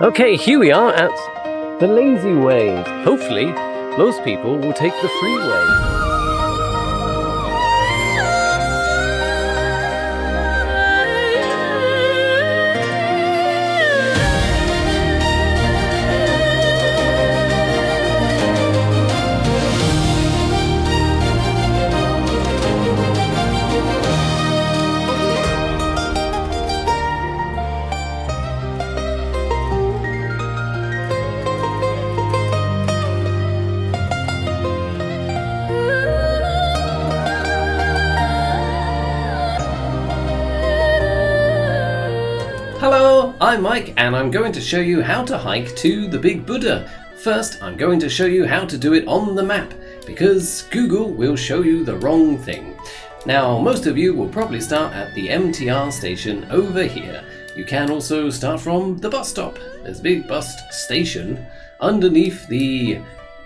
Okay, here we are at the lazy way. Hopefully, most people will take the freeway. Hello, I'm Mike and I'm going to show you how to hike to the Big Buddha. First, I'm going to show you how to do it on the map because Google will show you the wrong thing. Now, most of you will probably start at the MTR station over here. You can also start from the bus stop. There's a big bus station underneath the,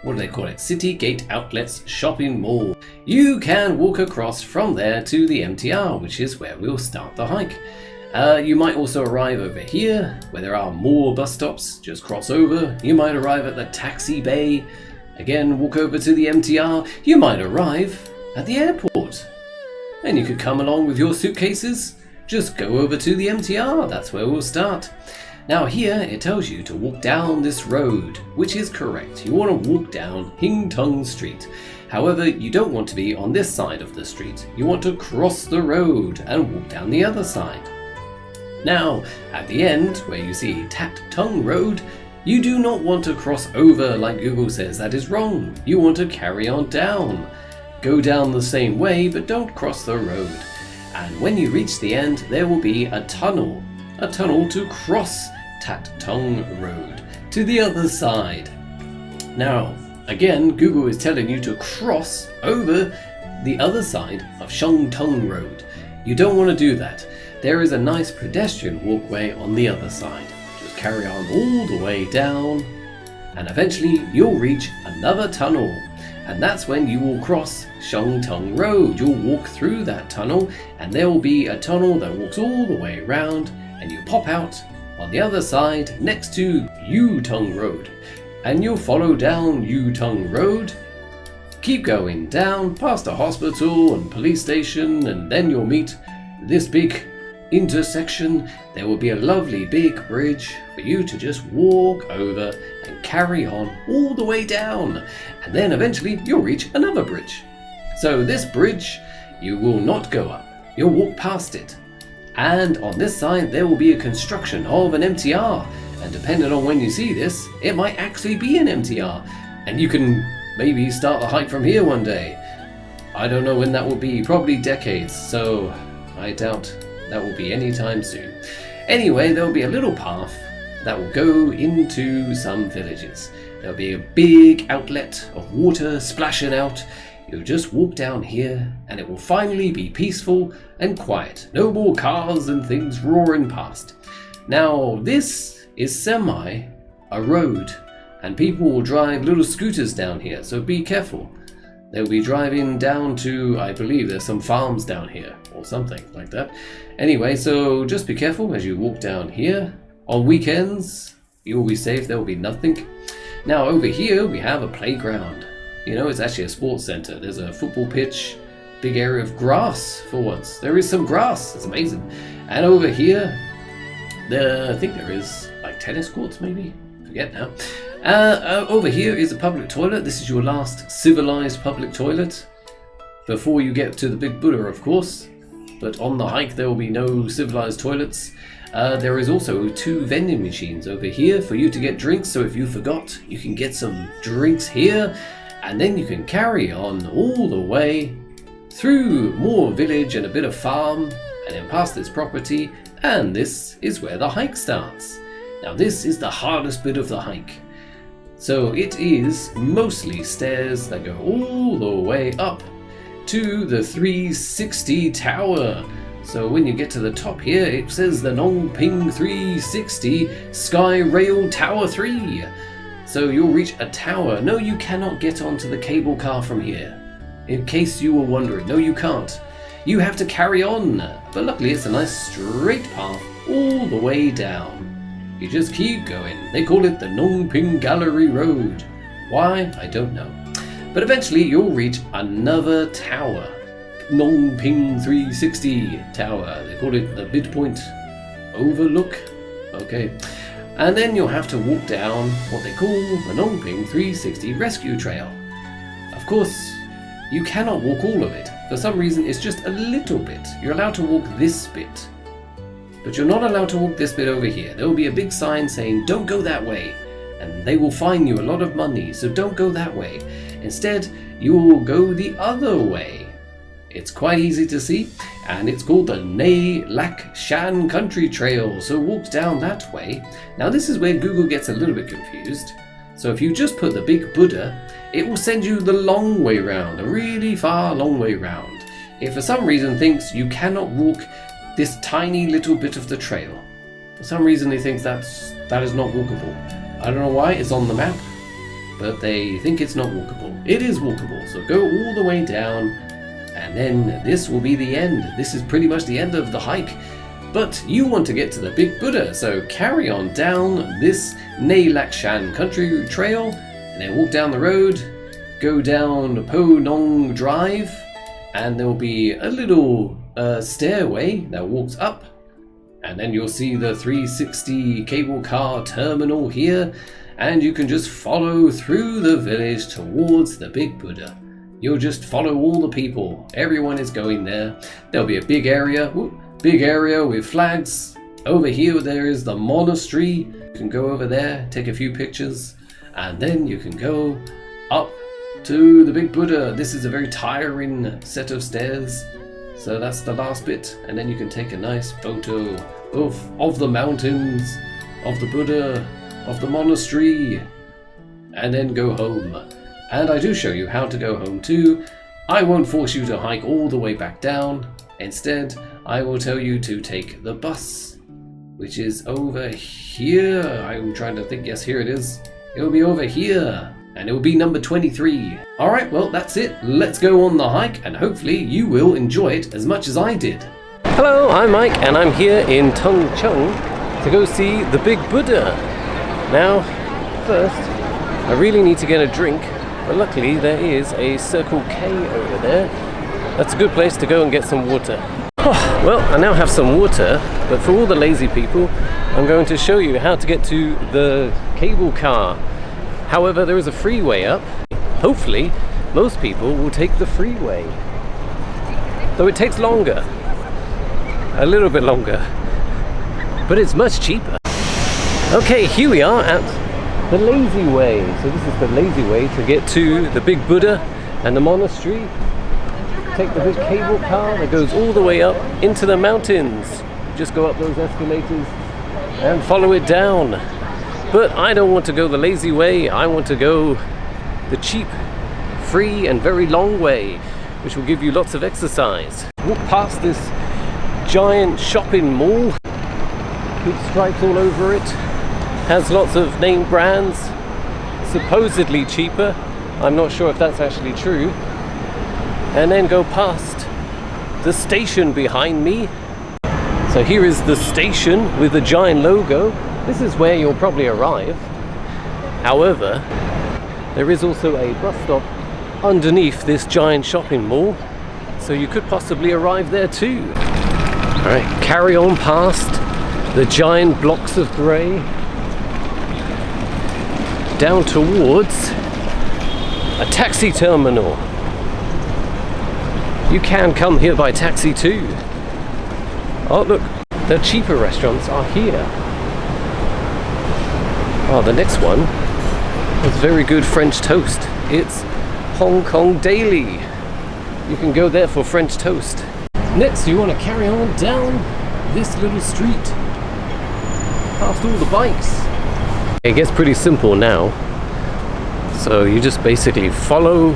what do they call it? City Gate Outlets Shopping Mall. You can walk across from there to the MTR, which is where we'll start the hike. You might also arrive over here, where there are more bus stops. Just cross over. You might arrive at the taxi bay. Again, walk over to the MTR. You might arrive at the airport. And you could come along with your suitcases. Just go over to the MTR. That's where we'll start. Now here, it tells you to walk down this road, which is correct. You want to walk down Hing Tung Street. However, you don't want to be on this side of the street. You want to cross the road and walk down the other side. Now, at the end, where you see Tat Tung Road, you do not want to cross over like Google says. That is wrong. You want to carry on down. Go down the same way, but don't cross the road. And when you reach the end, there will be a tunnel to cross Tat Tung Road to the other side. Now, again, Google is telling you to cross over the other side of Shang Tung Road. You don't want to do that. There is a nice pedestrian walkway on the other side. Just carry on all the way down and eventually you'll reach another tunnel, and that's when you will cross Shang Tung Road. You'll walk through that tunnel and there will be a tunnel that walks all the way around and you pop out on the other side next to Yu Tung Road, and you'll follow down Yu Tung Road. Keep going down past a hospital and police station, and then you'll meet this big intersection. There will be a lovely big bridge for you to just walk over and carry on all the way down, and then eventually you'll reach another bridge. So this bridge you will not go up, you'll walk past it, and on this side there will be a construction of an MTR, and depending on when you see this, it might actually be an MTR, and you can maybe start the hike from here one day. I don't know when that will be, probably decades, so I doubt that will be anytime soon. Anyway, there will be a little path that will go into some villages. There will be a big outlet of water splashing out. You'll just walk down here and it will finally be peaceful and quiet. No more cars and things roaring past. Now, this is a road, and people will drive little scooters down here, so be careful. They'll be driving down to, I believe there's some farms down here or something like that. Anyway, so just be careful as you walk down here. On weekends, you will be safe, there will be nothing. Now over here we have a playground. You know, it's actually a sports center. There's a football pitch, big area of grass for once. There is some grass, it's amazing. And over here, I think there is like tennis courts maybe? Forget now. Over here is a public toilet. This is your last civilized public toilet before you get to the Big Buddha, of course. But on the hike there will be no civilized toilets. There is also 2 vending machines over here for you to get drinks, so if you forgot, you can get some drinks here, and then you can carry on all the way through more village and a bit of farm, and then past this property, and this is where the hike starts. Now this is the hardest bit of the hike. So it is mostly stairs that go all the way up to the 360 tower. So when you get to the top here, it says the Ngong Ping 360 Sky Rail Tower 3. So you'll reach a tower. No, you cannot get onto the cable car from here. In case you were wondering, no you can't. You have to carry on. But luckily it's a nice straight path all the way down. You just keep going. They call it the Ngong Ping Gallery Road. Why? I don't know. But eventually you'll reach another tower. Ngong Ping 360 Tower. They call it the midpoint overlook. Okay. And then you'll have to walk down what they call the Ngong Ping 360 Rescue Trail. Of course, you cannot walk all of it. For some reason, it's just a little bit. You're allowed to walk this bit. But you're not allowed to walk this bit over here. There will be a big sign saying, don't go that way. And they will fine you a lot of money, so don't go that way. Instead, you will go the other way. It's quite easy to see, and it's called the Shan Country Trail, so walk down that way. Now this is where Google gets a little bit confused. So if you just put the big Buddha, it will send you the long way round, a really far long way round. It for some reason thinks you cannot walk this tiny little bit of the trail. For some reason they think that is not walkable. I don't know why, it's on the map, but they think it's not walkable. It is walkable, so go all the way down, and then this will be the end. This is pretty much the end of the hike. But you want to get to the Big Buddha, so carry on down this Shan Country Trail, and then walk down the road, go down Po Nong Drive, and there will be a little stairway that walks up, and then you'll see the 360 cable car terminal here, and you can just follow through the village towards the Big Buddha. You'll just follow all the people. Everyone is going there. There'll be a big area with flags. Over here there is the monastery. You can go over there, take a few pictures, and then you can go up to the Big Buddha. This is a very tiring set of stairs. So that's the last bit, and then you can take a nice photo of the mountains, of the Buddha, of the monastery, and then go home. And I do show you how to go home too. I won't force you to hike all the way back down. Instead, I will tell you to take the bus, which is over here. I'm trying to think. Yes, here it is. It will be over here. And it will be number 23. Alright, well that's it. Let's go on the hike, and hopefully you will enjoy it as much as I did. Hello, I'm Mike, and I'm here in Tung Chung to go see the Big Buddha. Now, first, I really need to get a drink, but luckily there is a Circle K over there. That's a good place to go and get some water. Oh, well, I now have some water, but for all the lazy people, I'm going to show you how to get to the cable car. However, there is a freeway up. Hopefully, most people will take the freeway. Though it takes longer. A little bit longer. But it's much cheaper. Okay, here we are at the lazy way. So this is the lazy way to get to the Big Buddha and the monastery. Take the big cable car that goes all the way up into the mountains. Just go up those escalators and follow it down. But I don't want to go the lazy way. I want to go the cheap, free and very long way, which will give you lots of exercise. Walk past this giant shopping mall. Big stripes all over it. Has lots of name brands. Supposedly cheaper. I'm not sure if that's actually true. And then go past the station behind me. So here is the station with the giant logo. This is where you'll probably arrive. However, there is also a bus stop underneath this giant shopping mall, so you could possibly arrive there too. Alright, carry on past the giant blocks of grey down towards a taxi terminal. You can come here by taxi too. Oh look, the cheaper restaurants are here. Oh, the next one is very good French toast. It's Hong Kong Daily. You can go there for French toast. Next, you want to carry on down this little street, past all the bikes. It gets pretty simple now. So you just basically follow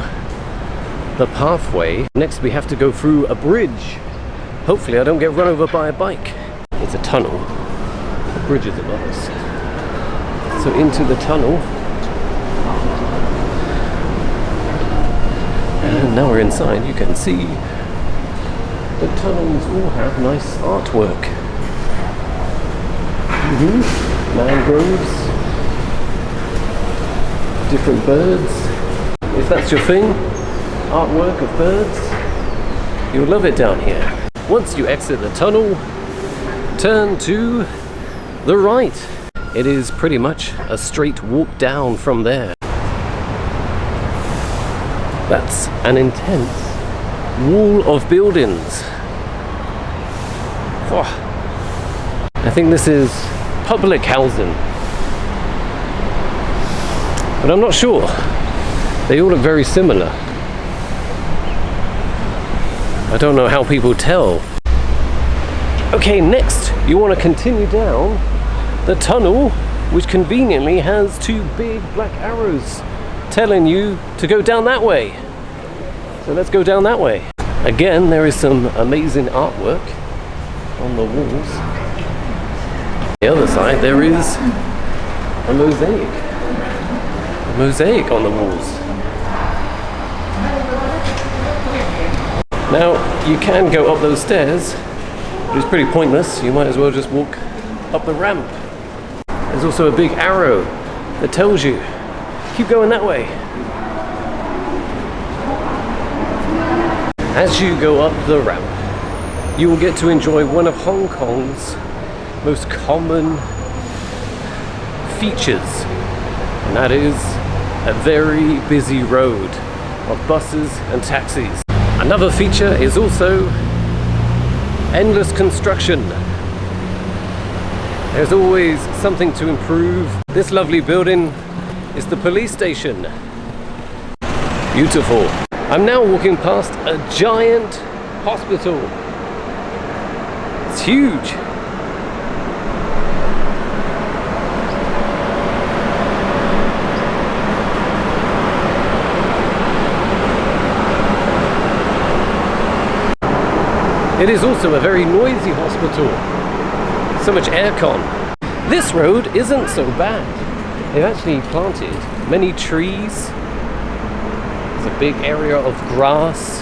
the pathway. Next, we have to go through a bridge. Hopefully I don't get run over by a bike. It's a tunnel. The bridge is above us. So into the tunnel, and now we're inside. You can see the tunnels all have nice artwork. mangroves, different birds. If that's your thing, artwork of birds, you'll love it down here. Once you exit the tunnel, turn to the right. It is pretty much a straight walk down from there. That's an intense wall of buildings. Oh, I think this is public housing, but I'm not sure. They all look very similar. I don't know how people tell. Okay, next you want to continue down the tunnel, which conveniently has two big black arrows telling you to go down that way. So let's go down that way. Again, there is some amazing artwork on the walls. On the other side, there is a mosaic on the walls. Now, you can go up those stairs, but it's pretty pointless. You might as well just walk up the ramp. There's also a big arrow that tells you, keep going that way. As you go up the ramp, you will get to enjoy one of Hong Kong's most common features, and that is a very busy road of buses and taxis. Another feature is also endless construction. There's always something to improve. This lovely building is the police station. Beautiful. I'm now walking past a giant hospital. It's huge. It is also a very noisy hospital. So much aircon. This road isn't so bad. They've actually planted many trees. There's a big area of grass.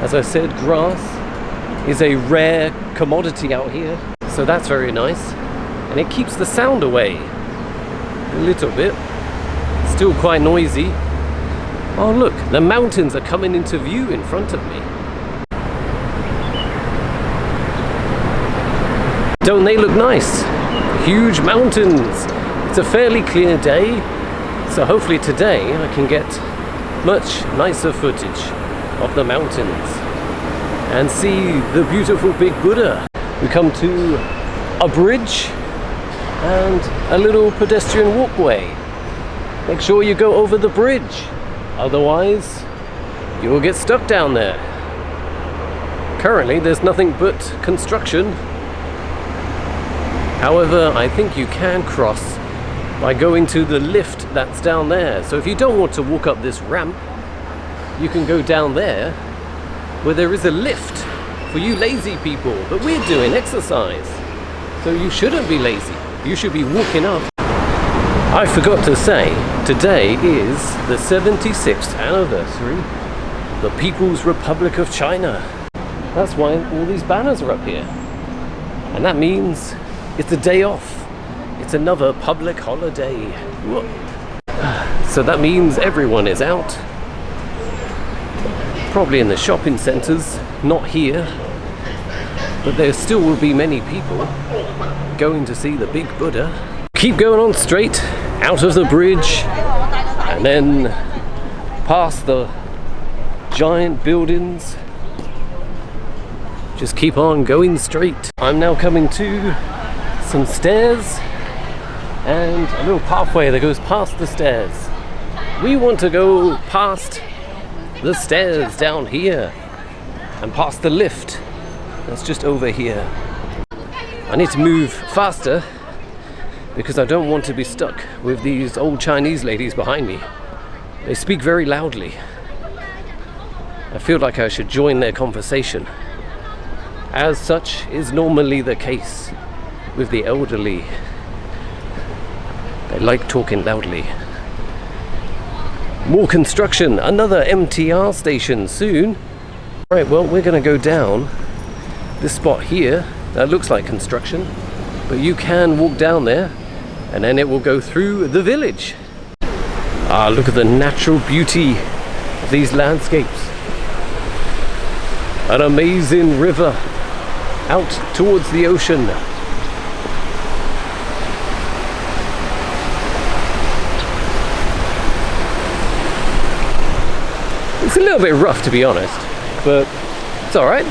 As I said, grass is a rare commodity out here. So that's very nice. And it keeps the sound away a little bit. Still quite noisy. Oh look, the mountains are coming into view in front of me. Don't they look nice? Huge mountains. It's a fairly clear day, so hopefully today I can get much nicer footage of the mountains and see the beautiful big Buddha. We come to a bridge and a little pedestrian walkway. Make sure you go over the bridge, otherwise you will get stuck down there. Currently there's nothing but construction. However, I think you can cross by going to the lift that's down there. So if you don't want to walk up this ramp, you can go down there where there is a lift for you lazy people. But we're doing exercise, so you shouldn't be lazy. You should be walking up. I forgot to say, today is the 76th anniversary of the People's Republic of China. That's why all these banners are up here. And that means it's a day off. It's another public holiday. So that means everyone is out. Probably in the shopping centres, not here. But there still will be many people going to see the big Buddha. Keep going on straight, out of the bridge, and then past the giant buildings. Just keep on going straight. I'm now coming to some stairs and a little pathway that goes past the stairs. We want to go past the stairs down here and past the lift that's just over here. I need to move faster because I don't want to be stuck with these old Chinese ladies behind me. They speak very loudly. I feel like I should join their conversation, as such is normally the case with the elderly. They like talking loudly. More construction, another MTR station soon. Right, well, we're gonna go down this spot here that looks like construction, but you can walk down there and then it will go through the village. Ah, look at the natural beauty of these landscapes. An amazing river out towards the ocean. It's a little bit rough, to be honest, but it's all right.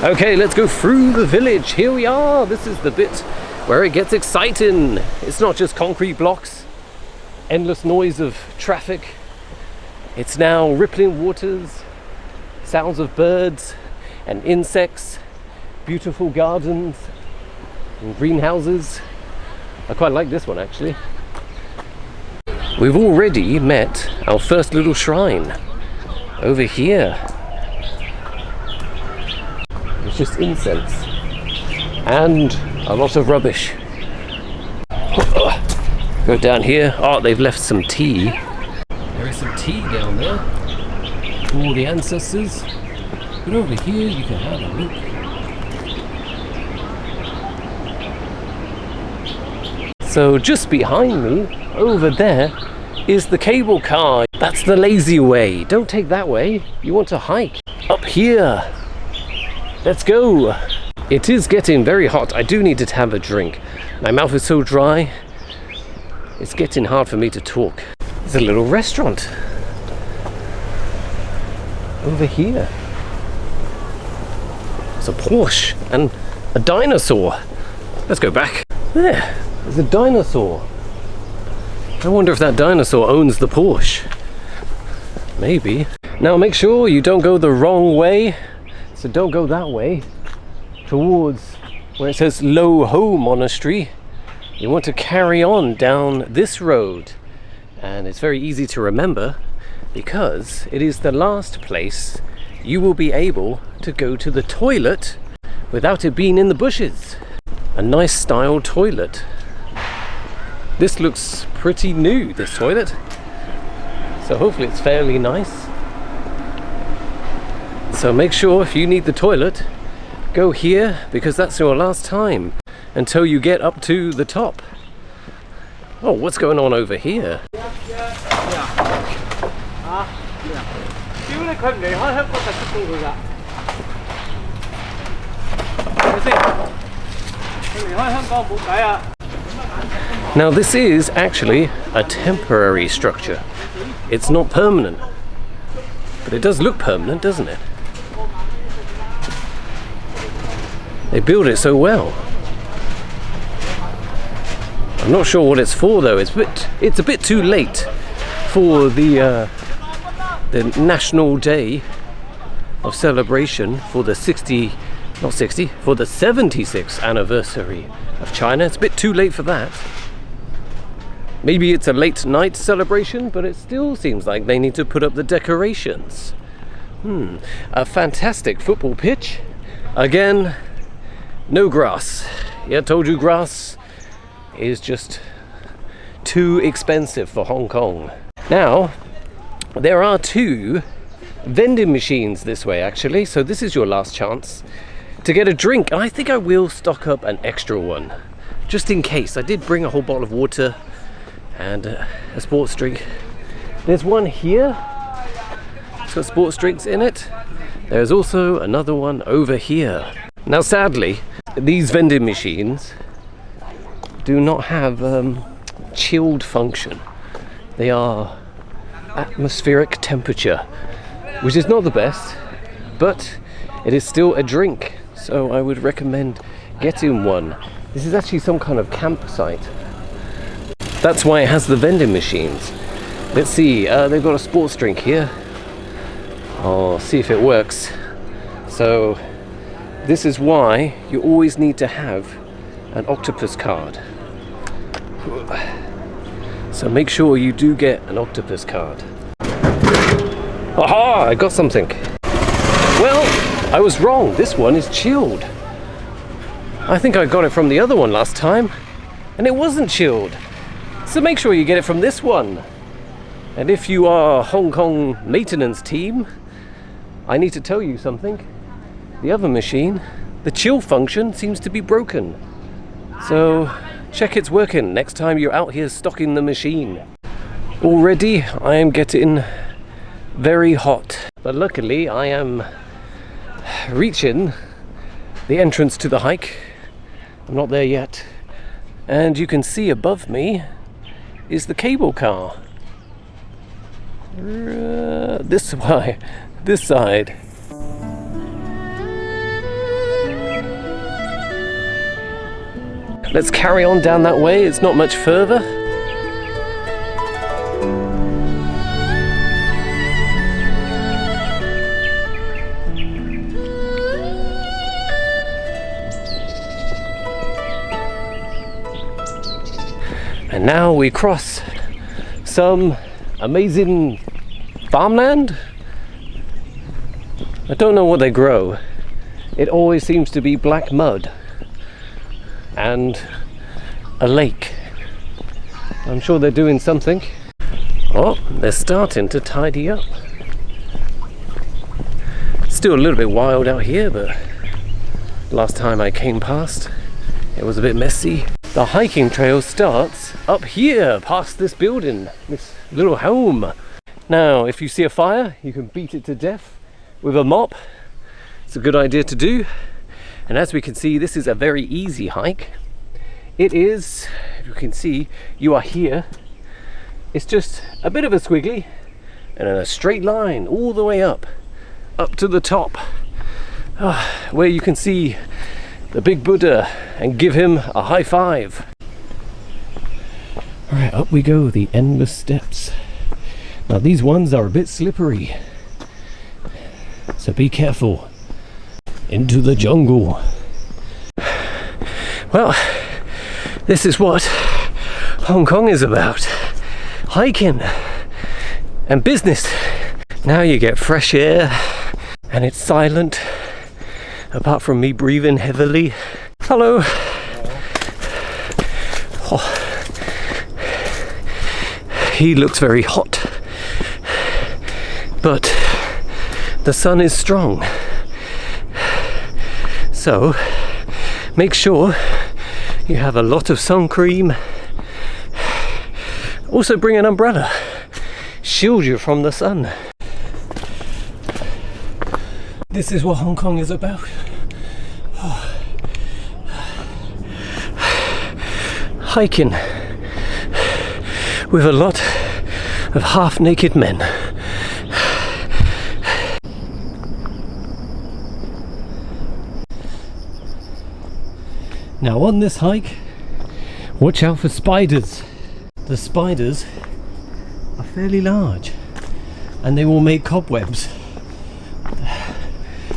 Okay, let's go through the village. Here we are. This is the bit where it gets exciting. It's not just concrete blocks, endless noise of traffic. It's now rippling waters, sounds of birds and insects, beautiful gardens and greenhouses. I quite like this one, actually. We've already met our first little shrine over here. It's just incense and a lot of rubbish. Go down here. Oh, they've left some tea. There is some tea down there for all the ancestors. But over here you can have a look. So just behind me, over there, is the cable car. That's the lazy way. Don't take that way. You want to hike up here. Let's go. It is getting very hot. I do need to have a drink. My mouth is so dry. It's getting hard for me to talk. There's a little restaurant over here. It's a Porsche and a dinosaur. Let's go back. There's a dinosaur. I wonder if that dinosaur owns the Porsche. Maybe. Now make sure you don't go the wrong way. So don't go that way towards where it says Lo Ho Monastery. You want to carry on down this road. And it's very easy to remember because it is the last place you will be able to go to the toilet without it being in the bushes. A nice style toilet. This looks pretty new, this toilet. So hopefully it's fairly nice. So make sure if you need the toilet, go here because that's your last time until you get up to the top. Oh, what's going on over here? Now this is actually a temporary structure. It's not permanent. But it does look permanent, doesn't it? They build it so well. I'm not sure what it's for though. It's a bit too late for the National Day of celebration for the 76th anniversary of China. It's a bit too late for that. Maybe it's a late night celebration, but it still seems like they need to put up the decorations. A fantastic football pitch. Again, no grass. Yeah, I told you grass is just too expensive for Hong Kong. Now, there are 2 vending machines this way actually, so this is your last chance to get a drink. And I think I will stock up an extra one, just in case. I did bring a whole bottle of water and a sports drink. There's one here. It's got sports drinks in it. There's also another one over here. Now sadly, these vending machines do not have chilled function. They are atmospheric temperature, which is not the best, but it is still a drink, so I would recommend getting one. This is actually some kind of campsite. That's why it has the vending machines. Let's see, they've got a sports drink here. I'll see if it works. So this is why you always need to have an octopus card. So make sure you do get an octopus card. Aha! I got something. Well, I was wrong. This one is chilled. I think I got it from the other one last time, and it wasn't chilled. So make sure you get it from this one. And if you are Hong Kong maintenance team, I need to tell you something. The other machine, the chill function seems to be broken. So check it's working next time you're out here stocking the machine. Already I am getting very hot, but luckily I am reaching the entrance to the hike. I'm not there yet, and you can see above me is the cable car. This side. Let's carry on down that way, it's not much further. And now we cross some amazing farmland. I don't know what they grow. It always seems to be black mud and a lake. I'm sure they're doing something. Oh, they're starting to tidy up. Still a little bit wild out here, but last time I came past, it was a bit messy. The hiking trail starts up here, past this building, this little home. Now, if you see a fire, you can beat it to death with a mop. It's a good idea to do. And as we can see, this is a very easy hike. It is, if you can see, you are here. It's just a bit of a squiggly and in a straight line all the way up to the top, where you can see the big Buddha and give him a high five. All right, up we go, the endless steps. Now these ones are a bit slippery, so be careful. Into the jungle. Well, this is what Hong Kong is about. Hiking and business. Now you get fresh air and it's silent, apart from me breathing heavily. Hello. Oh. He looks very hot, but the sun is strong. So make sure you have a lot of sun cream. Also bring an umbrella, shield you from the sun. This is what Hong Kong is about. Hiking with a lot of half-naked men. Now on this hike, watch out for spiders. The spiders are fairly large and they will make cobwebs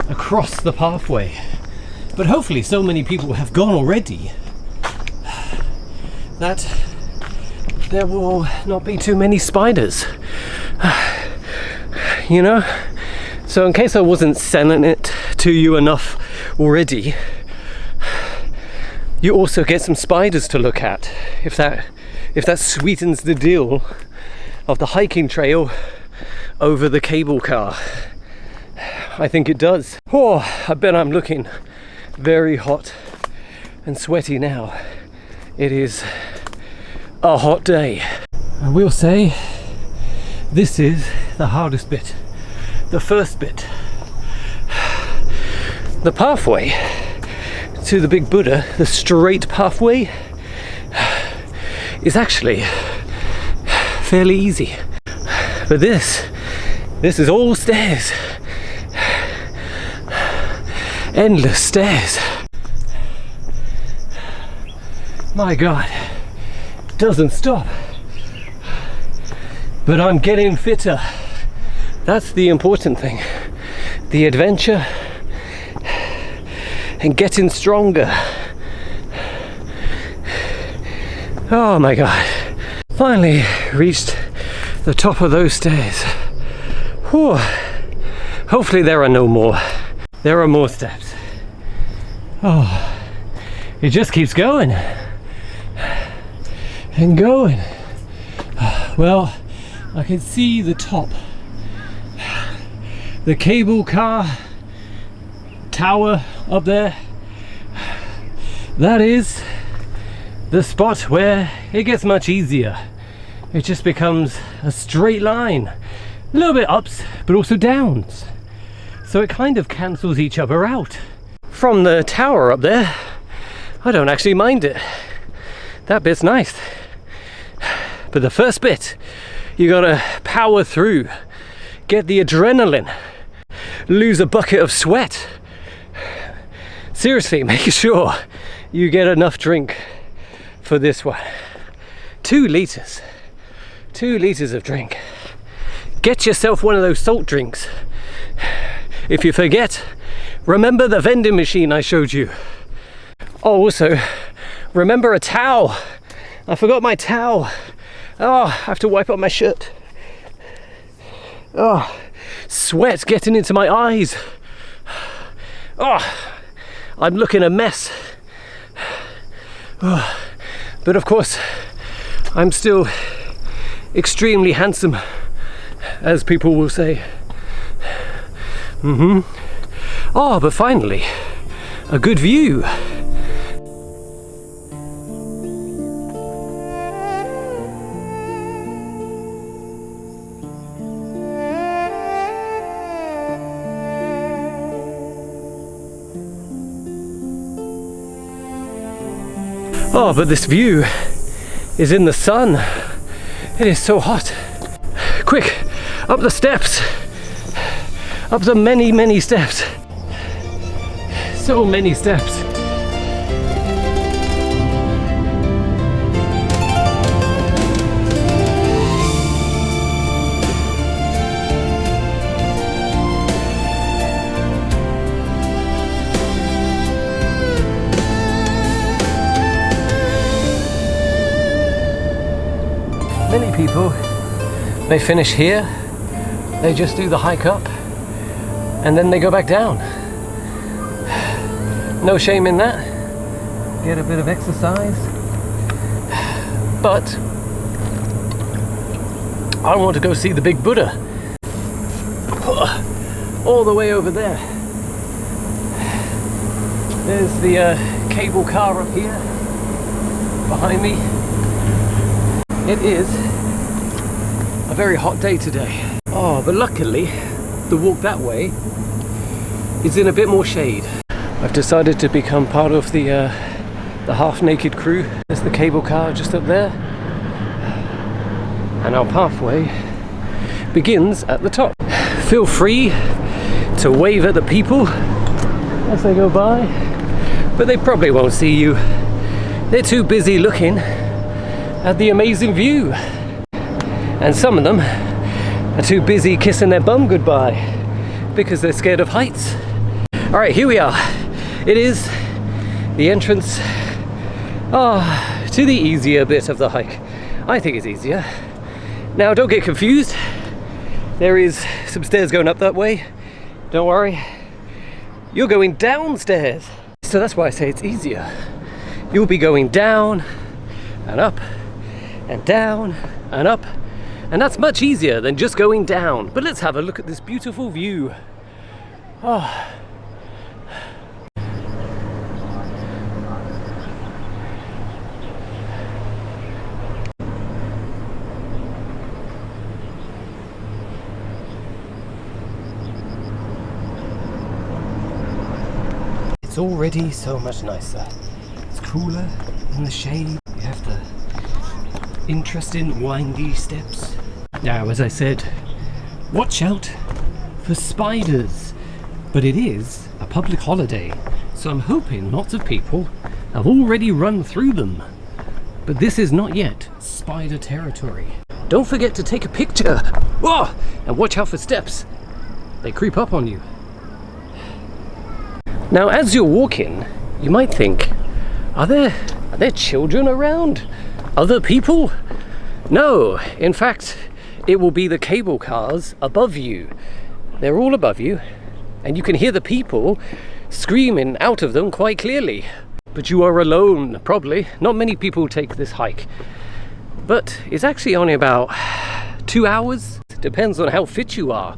across the pathway. But hopefully so many people have gone already that there will not be too many spiders. You know? So in case I wasn't selling it to you enough already, you also get some spiders to look at, if that sweetens the deal of the hiking trail over the cable car. I think it does. Oh, I bet I'm looking very hot and sweaty now. It is a hot day. I will say this is the hardest bit, the first bit. The pathway to the big Buddha, the straight pathway, is actually fairly easy. But this is all stairs. Endless stairs. My God, doesn't stop. But I'm getting fitter. That's the important thing. The adventure and getting stronger. Oh my God. Finally reached the top of those stairs. Whew. Hopefully there are no more. There are more steps. Oh, it just keeps going and going. Well, I can see the top. The cable car tower up there. That is the spot where it gets much easier. It just becomes a straight line. A little bit ups, but also downs. So it kind of cancels each other out. From the tower up there, I don't actually mind it. That bit's nice. But the first bit, you gotta power through, get the adrenaline, lose a bucket of sweat. Seriously, make sure you get enough drink for this one. 2 liters. 2 liters of drink. Get yourself one of those salt drinks. If you forget, remember the vending machine I showed you. Oh, also, remember a towel. I forgot my towel. Oh, I have to wipe up my shirt. Oh, sweat getting into my eyes. Oh, I'm looking a mess. Oh, but of course, I'm still extremely handsome, as people will say. Oh, but finally, a good view. Oh, but this view is in the sun. It is so hot. Quick, up the steps. Up the many, many steps. So many steps. Many people, they finish here, they just do the hike up, and then they go back down. No shame in that. Get a bit of exercise. But I want to go see the big Buddha. All the way over there. There's the cable car up here behind me. It is a very hot day today. Oh, but luckily the walk that way is in a bit more shade. I've decided to become part of the half-naked crew. There's the cable car just up there, and our pathway begins at the top. Feel free to wave at the people as they go by, but they probably won't see you. They're too busy looking at the amazing view, and some of them are too busy kissing their bum goodbye because they're scared of heights. All right, here we are. It is the entrance to the easier bit of the hike. I think it's easier. Now, don't get confused. There is some stairs going up that way. Don't worry. You're going downstairs. So that's why I say it's easier. You'll be going down and up and down and up, and that's much easier than just going down. But let's have a look at this beautiful view. Oh. It's already so much nicer. It's cooler in the shade. You have the interesting windy steps. Now, as I said, watch out for spiders. But it is a public holiday, so I'm hoping lots of people have already run through them. But this is not yet spider territory. Don't forget to take a picture. Whoa! And watch out for steps. They creep up on you. Now, as you're walking, you might think, are there children around? Other people? No, in fact, it will be the cable cars above you. They're all above you, and you can hear the people screaming out of them quite clearly. But you are alone, probably. Not many people take this hike. But it's actually only about 2 hours. Depends on how fit you are.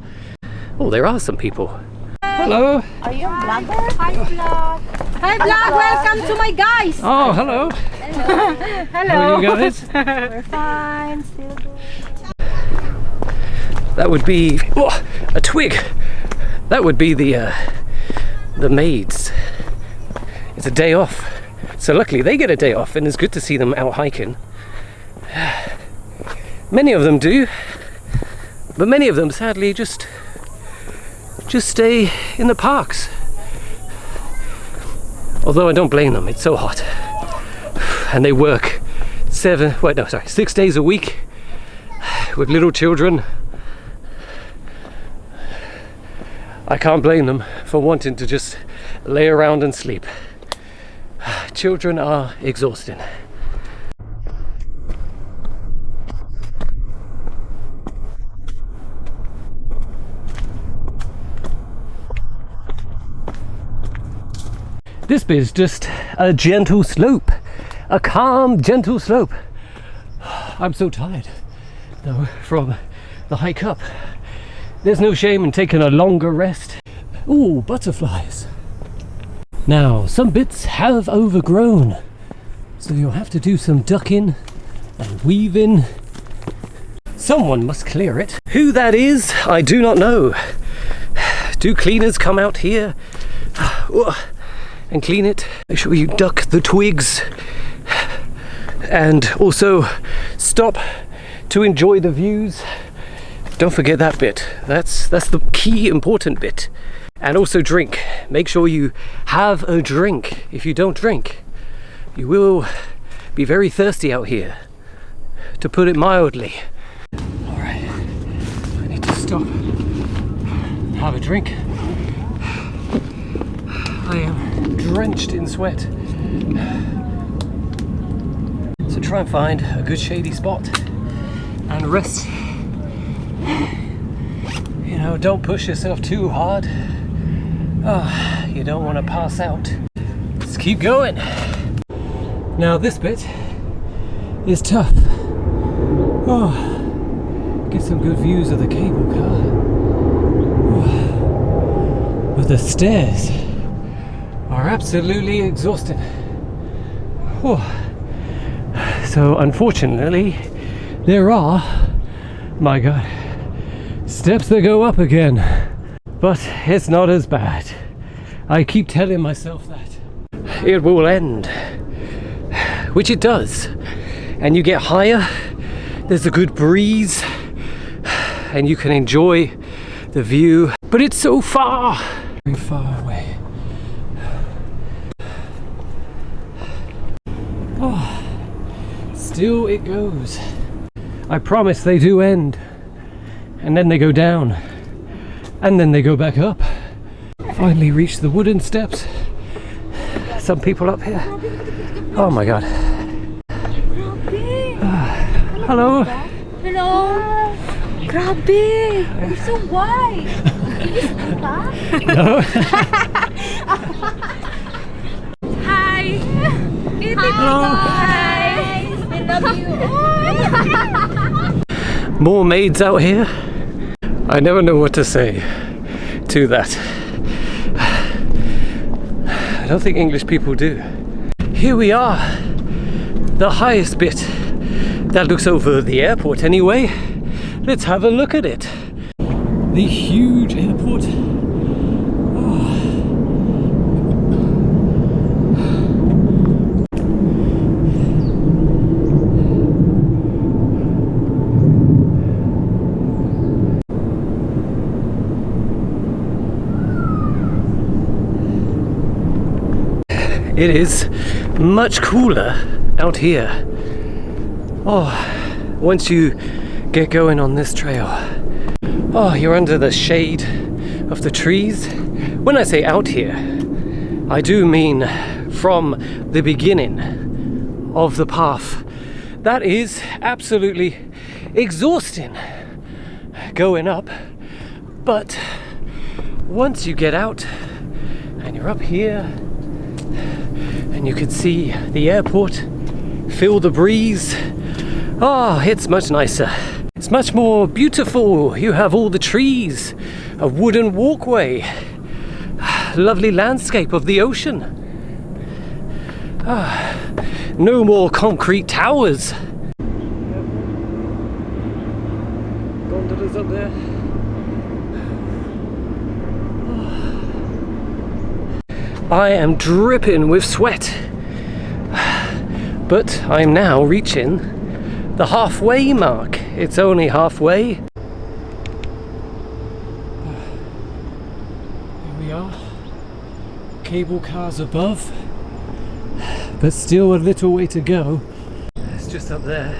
Oh, there are some people. Hello. Are you a vlogger? Hi vlog. Hi vlog. Welcome to my guys. Oh, hello. Hello. How are you guys? We're fine. Still good. That would be a twig. That would be the maids. It's a day off, so luckily they get a day off, and it's good to see them out hiking. Many of them do, but many of them sadly just stay in the parks. Although I don't blame them, it's so hot, and they work 6 days a week with little children. I can't blame them for wanting to just lay around and sleep. Children are exhausting. This bit is just a gentle slope, a calm, gentle slope. I'm so tired though from the hike up. There's no shame in taking a longer rest. Ooh, butterflies. Now, some bits have overgrown, so you'll have to do some ducking and weaving. Someone must clear it. Who that is, I do not know. Do cleaners come out here and clean it? Make sure you duck the twigs and also stop to enjoy the views. Don't forget that bit. That's the key important bit. And also drink. Make sure you have a drink. If you don't drink, you will be very thirsty out here, to put it mildly. All right, I need to stop and have a drink. I am drenched in sweat. So try and find a good shady spot and rest. You know, don't push yourself too hard. Oh, you don't want to pass out. Just keep going. Now this bit is tough. Oh, get some good views of the cable car. Oh, but the stairs are absolutely exhausting. Oh. So unfortunately, there are, my God, steps that go up again. But it's not as bad. I keep telling myself that it will end, which it does. And you get higher, there's a good breeze, and you can enjoy the view. But it's so far, very far away. Oh, still it goes. I promise they do end, and then they go down. And then they go back up. Finally reached the wooden steps. Some people up here. Oh my God. Hello. Hello. Grabe. You're so white. Can you speak back? No. Hi. Hello. Hi. I love you. More maids out here. I never know what to say to that. I don't think English people do. Here we are, the highest bit that looks over the airport anyway. Let's have a look at it. The huge airport. It is much cooler out here. Oh, once you get going on this trail, oh, you're under the shade of the trees. When I say out here, I do mean from the beginning of the path. That is absolutely exhausting going up, but once you get out and you're up here and you can see the airport, feel the breeze. Oh, it's much nicer. It's much more beautiful. You have all the trees, a wooden walkway, lovely landscape of the ocean. No more concrete towers. Gondolas up there. I am dripping with sweat, but I'm now reaching the halfway mark. It's only halfway. Here we are. Cable cars above, but still a little way to go. It's just up there.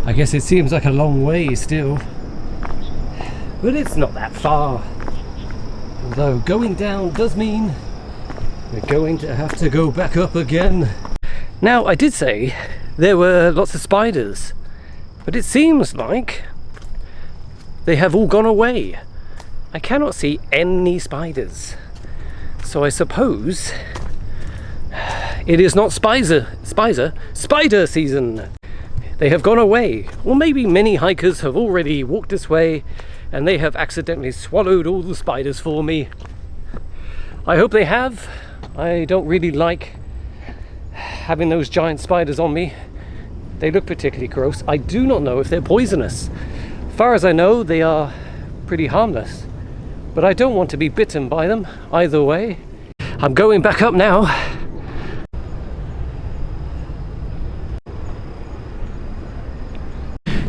I guess it seems like a long way still, but it's not that far. Although going down does mean we're going to have to go back up again. Now, I did say there were lots of spiders, but it seems like they have all gone away. I cannot see any spiders. So I suppose it is not spider season. They have gone away. Or maybe many hikers have already walked this way and they have accidentally swallowed all the spiders for me. I hope they have. I don't really like having those giant spiders on me. They look particularly gross. I do not know if they're poisonous. As far as I know, they are pretty harmless, but I don't want to be bitten by them either way. I'm going back up now.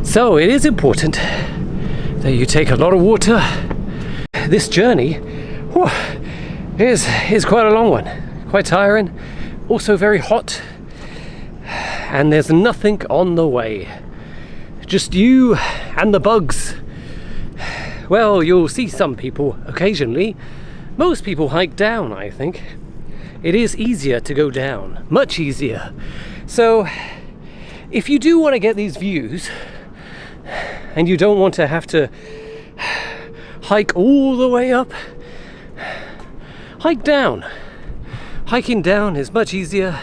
So it is important that you take a lot of water. This journey is quite a long one, quite tiring, also very hot, and there's nothing on the way, just you and the bugs. Well, you'll see some people occasionally. Most people hike down, I think. It is easier to go down, much easier. So if you do want to get these views and you don't want to have to hike all the way up, hike down. Hiking down is much easier,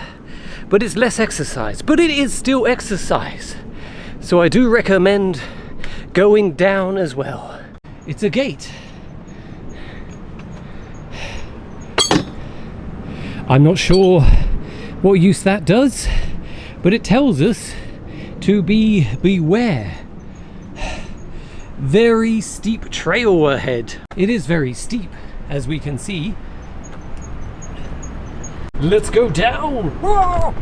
but it's less exercise, but it is still exercise. So I do recommend going down as well. It's a gate. I'm not sure what use that does, but it tells us to beware. Very steep trail ahead. It is very steep, as we can see. Let's go down! Whoa!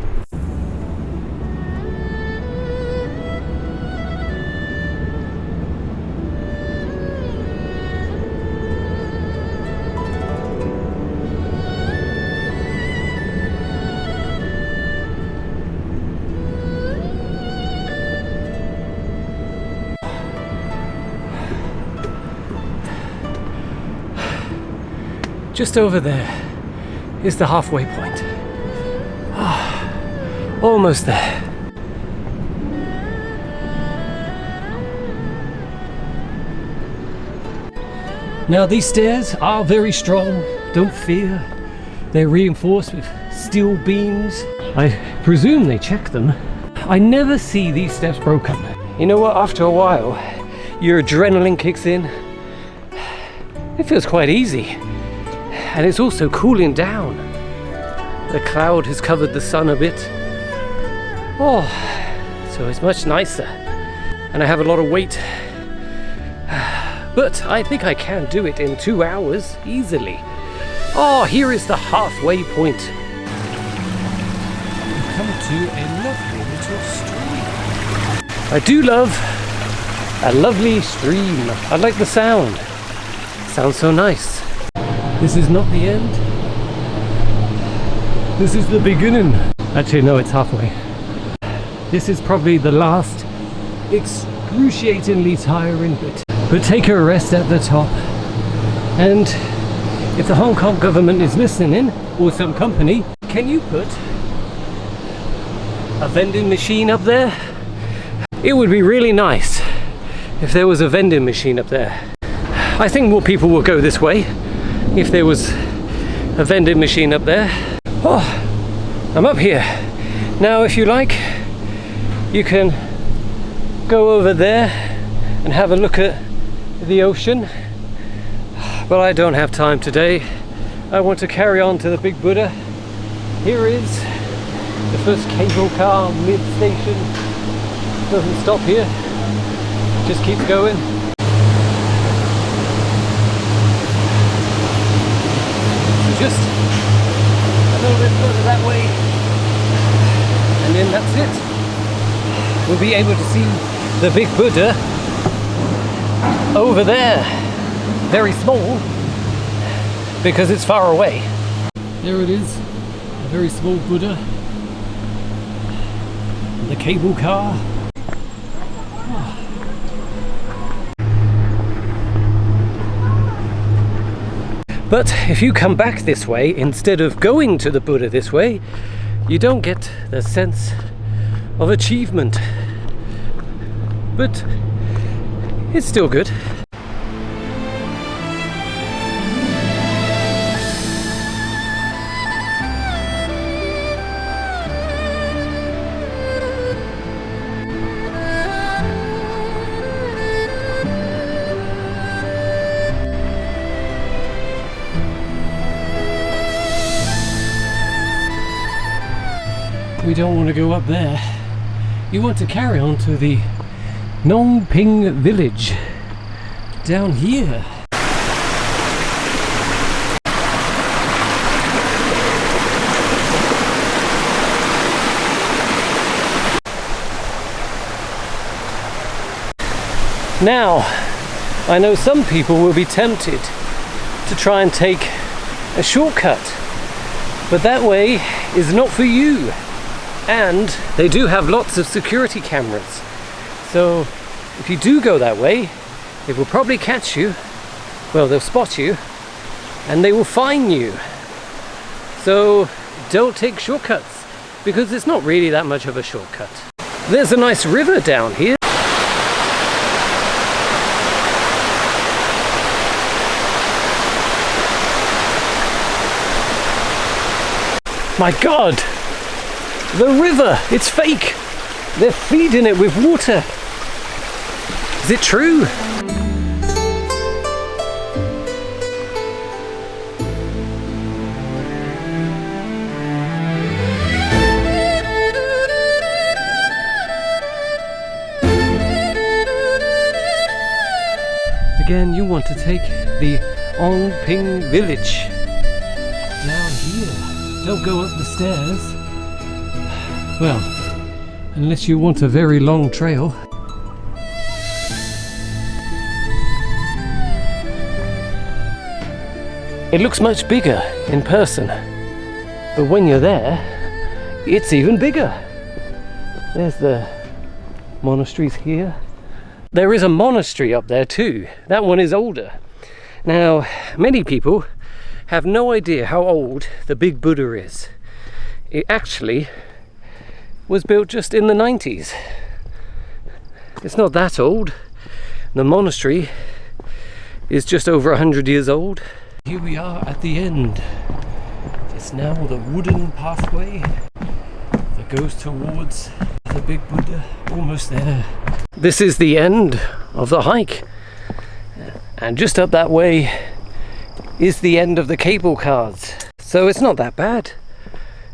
Just over there is the halfway point. Almost there. Now these stairs are very strong, don't fear. They're reinforced with steel beams. I presume they check them. I never see these steps broken. You know what, after a while, your adrenaline kicks in. It feels quite easy. And it's also cooling down. The cloud has covered the sun a bit. Oh, so it's much nicer. And I have a lot of weight. But I think I can do it in 2 hours easily. Oh, here is the halfway point. We come to a lovely little stream. I do love a lovely stream. I like the sound. Sounds so nice. This is not the end. This is the beginning. Actually, no, it's halfway. This is probably the last excruciatingly tiring bit. But take a rest at the top. And if the Hong Kong government is listening, or some company, can you put a vending machine up there? It would be really nice if there was a vending machine up there. I think more people will go this way if there was a vending machine up there. Oh, I'm up here. Now, if you like, you can go over there and have a look at the ocean. But I don't have time today. I want to carry on to the Big Buddha. Here is The first cable car mid-station doesn't stop here, just keeps going. So just a little bit further that way, and then that's it. We'll be able to see the big Buddha over there. Very small, because it's far away. There it is, a very small Buddha. The cable car. But if you come back this way, instead of going to the Buddha this way, you don't get the sense of achievement. But it's still good. We don't want to go up there. You want to carry on to the Ngong Ping village down here. Now, I know some people will be tempted to try and take a shortcut, but that way is not for you. And they do have lots of security cameras. So if you do go that way, they will probably catch you. Well, they'll spot you and they will fine you. So don't take shortcuts, because it's not really that much of a shortcut. There's a nice river down here. My God! The river! It's fake! They're feeding it with water! Is it true? Again, you want to take the Ngong Ping village down here. Don't go up the stairs. Well, unless you want a very long trail. It looks much bigger in person, but when you're there, it's even bigger. There's the monasteries here. There is a monastery up there too. That one is older. Now, many people have no idea how old the big Buddha is. It actually was built just in the 90s. It's not that old. The monastery is just over 100 years old. Here we are at the end. It's now the wooden pathway that goes towards the big Buddha. Almost there. This is the end of the hike. And just up that way is the end of the cable cars. So it's not that bad.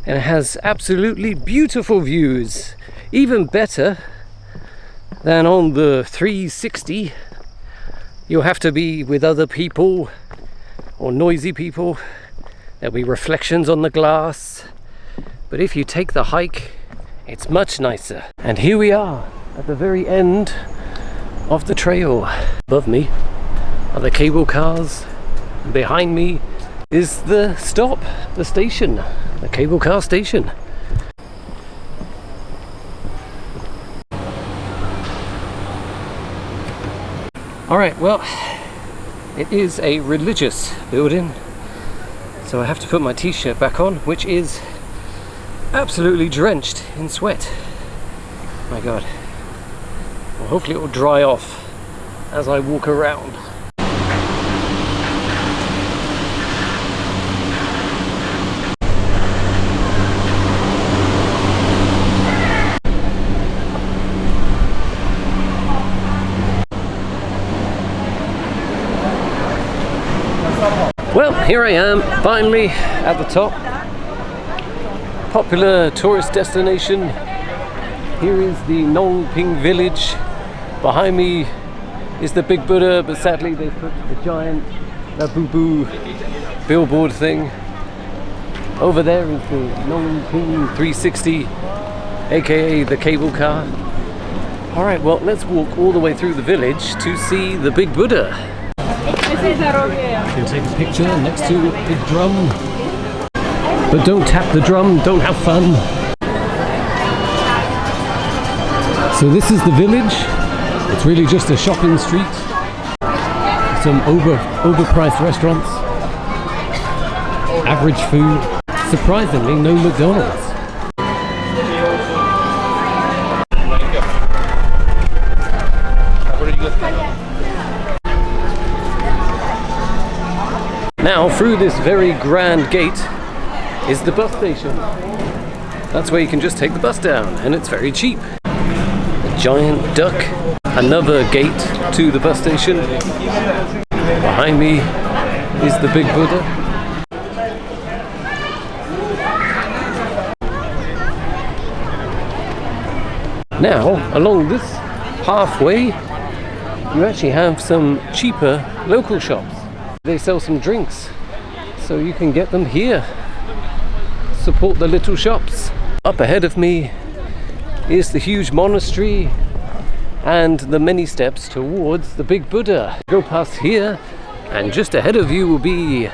And it has absolutely beautiful views, even better than on the 360. You'll have to be with other people or noisy people. There'll be reflections on the glass, but if you take the hike, it's much nicer. And here we are at the very end of the trail. Above me are the cable cars, and behind me is the stop, the station. The cable car station. Alright, well, it is a religious building, so I have to put my t-shirt back on, which is absolutely drenched in sweat. My God. Well, hopefully it will dry off as I walk around. Well, here I am, finally at the top. popular tourist destination. Here is the Ngong Ping village. Behind me is the Big Buddha, but sadly they put a giant boo-boo billboard thing. Over there is the Ngong Ping 360, aka the cable car. Alright, well, let's walk all the way through the village to see the Big Buddha. You can take a picture next to a big drum, but don't tap the drum, don't have fun. So this is the village. It's really just a shopping street. Some overpriced restaurants. Average food. Surprisingly, no McDonald's. Now, through this very grand gate is the bus station. That's where you can just take the bus down, and it's very cheap. A giant duck. Another gate to the bus station. Behind me is the Big Buddha. Now, along this pathway, you actually have some cheaper local shops. They sell some drinks, so you can get them here. Support the little shops. Up ahead of me is the huge monastery and the many steps towards the Big Buddha. Go past here, and just ahead of you will be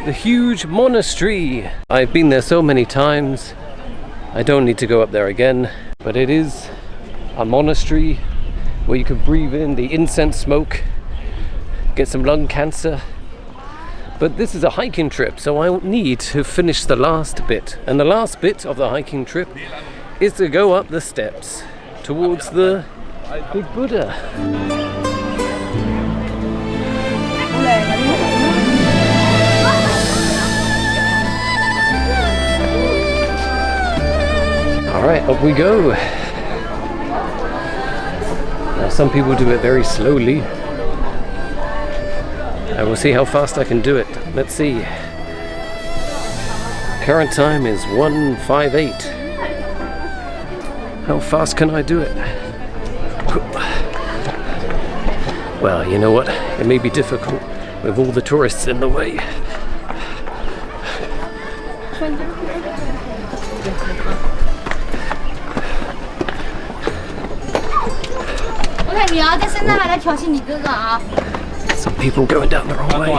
the huge monastery. I've been there so many times, I don't need to go up there again, but it is a monastery where you can breathe in the incense smoke, get some lung cancer. But this is a hiking trip, so I need to finish the last bit. And the last bit of the hiking trip is to go up the steps towards the Big Buddha. Alright, up we go. Now some people do it very slowly. I will see how fast I can do it. Let's see. Current time is 1:58. How fast can I do it? Well, you know what? It may be difficult with all the tourists in the way. Some people going down the wrong way.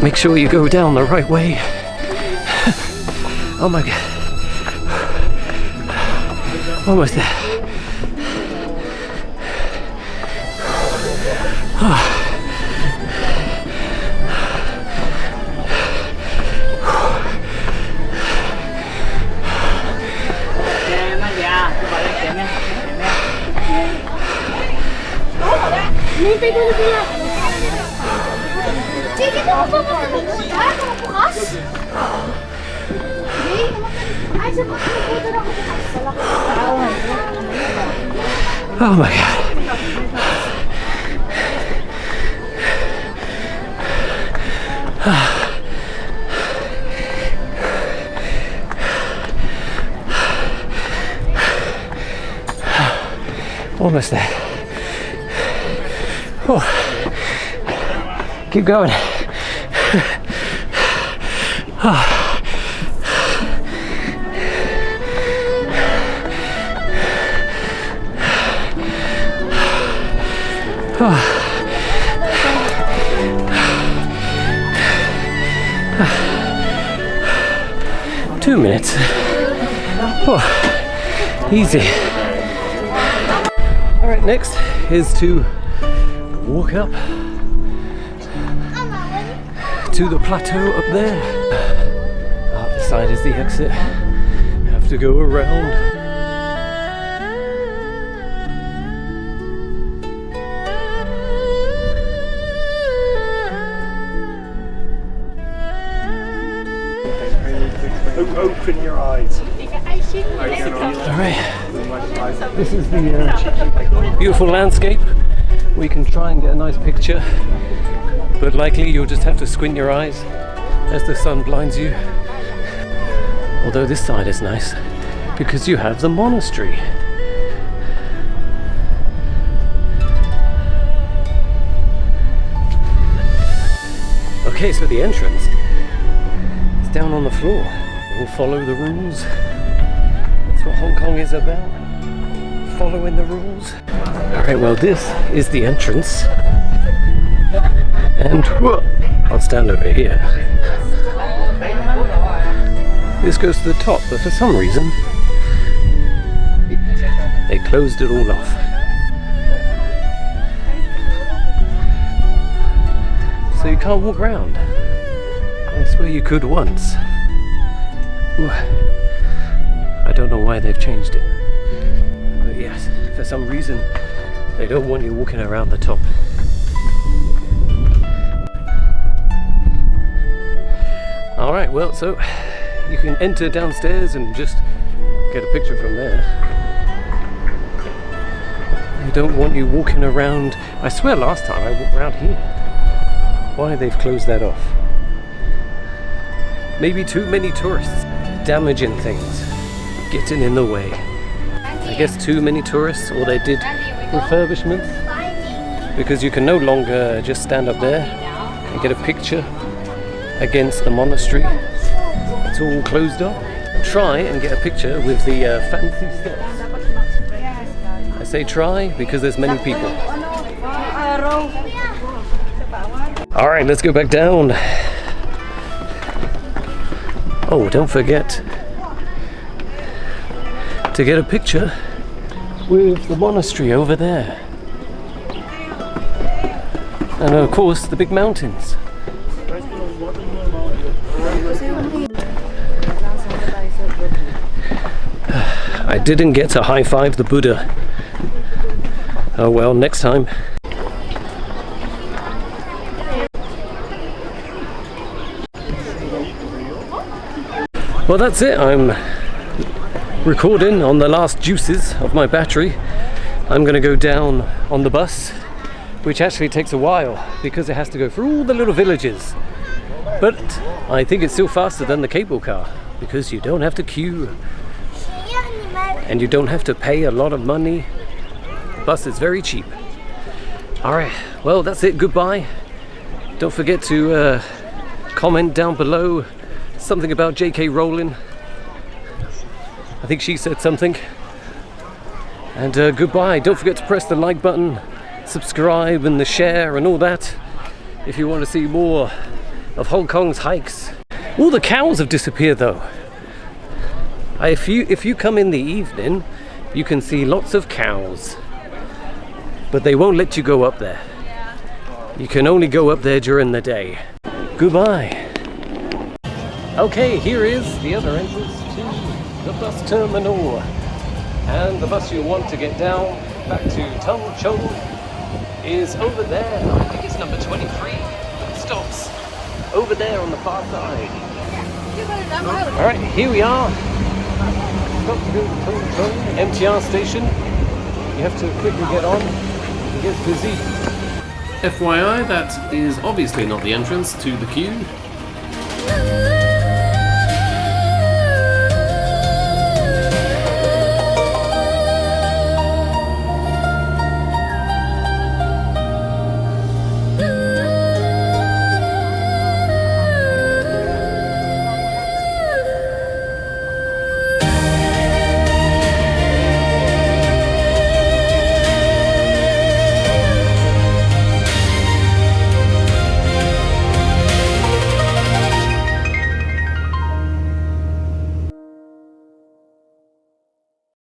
Make sure you go down the right way. Oh my god. Almost there. Oh my god. Almost there. Oh. Keep going. Oh. Oh. 2 minutes. Oh. Easy. Alright, next is to walk up to the plateau up there. Up the side is the exit. Have to go around. Open your eyes. Alright, this is the beautiful landscape. We can try and get a nice picture, but likely you'll just have to squint your eyes as the sun blinds you. Although this side is nice because you have the monastery. Okay, so the entrance is down on the floor. We'll follow the rules. That's what Hong Kong is about. Following the rules. Alright, well this is the entrance. And whoa, I'll stand over here. This goes to the top, but for some reason they closed it all off. So you can't walk around. I swear you could once. Ooh. I don't know why they've changed it. But yes, for some reason they don't want you walking around the top. Alright, well, so you can enter downstairs and just get a picture from there. They don't want you walking around. I swear last time I walked around here. Why they've closed that off? Maybe too many tourists damaging things, getting in the way. I guess too many tourists, or they did refurbishments, because you can no longer just stand up there and get a picture against the monastery. It's all closed off. Try and get a picture with the fancy steps. I say try because there's many people. Alright, let's go back down. Oh, don't forget to get a picture with the monastery over there. And of course, the big mountains. I didn't get to high-five the Buddha. Oh well, next time. Well, that's it. I'm recording on the last juices of my battery. I'm going to go down on the bus, which actually takes a while because it has to go through all the little villages. But I think it's still faster than the cable car because you don't have to queue and you don't have to pay a lot of money. The bus is very cheap. Alright, well, that's it. Goodbye. Don't forget to comment down below something about J.K. Rowling. I think she said something. And goodbye. Don't forget to press the like button, subscribe and the share and all that if you want to see more of Hong Kong's hikes. All the cows have disappeared though. If you come in the evening, you can see lots of cows. But they won't let you go up there. You can only go up there during the day. Goodbye. Okay, here is the other entrance to the bus terminal. And the bus you want to get down back to Tung Chung is over there. I think it's number 23. It stops over there on the far side. Alright, here we are. Got to go to Tung Chung MTR station. You have to quickly get on. It gets busy. FYI, that is obviously not the entrance to the queue.